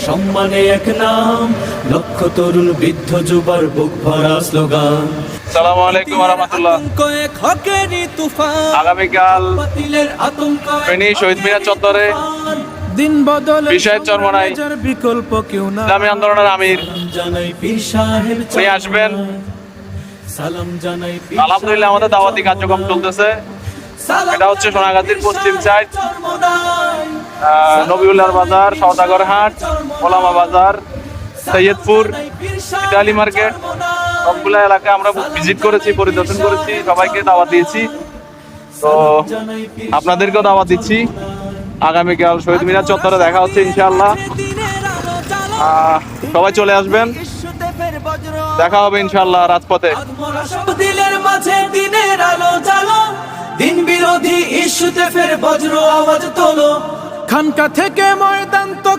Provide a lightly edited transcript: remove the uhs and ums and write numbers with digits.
সম্মানে এক নাম, লক্ষ তরুণ বৃদ্ধ যুবার বুক ভরা স্লোগান। আসসালামু আলাইকুম ওয়া রাহমাতুল্লাহ। আগামীকাল ফেনী শহীদ মিনার চত্বরে দিন বদলে বিষয় চরমনাই বিকল্প কেউ না। ইসলামী আন্দোলনের আমির জানাই পীর সাহেব উনি আসবেন। সালাম জানাই আলহামদুলিল্লাহ আমাদের দাওয়াতি কার্যক্রম চলতেছে। এটা হচ্ছে সোনাগাজীর পশ্চিম সাইড, নবীউল্লাহর বাজার, সওদাগর হাট, ওলামা বাজার, সৈয়দপুর, ইতালি মার্কেট, সবগুলো এলাকা আমরা ভিজিট করেছি, পরিদর্শন করেছি, সবাইকে দাওয়াত দিয়েছি। তো আপনাদেরকেও দাওয়াত দিচ্ছি। আগামীকাল শহীদ মিনার চত্বরে দেখা হচ্ছে ইনশাআল্লাহ। সবাই চলে আসবেন, দেখা হবে ইনশাআল্লাহ রাজপথে। দিলের মাঝে দিনের আলো জ্বালো, দিন বিরোধী ইস্যুতে ফের বজ্র আওয়াজ তোলো। খানকা থেকে ময়দান তো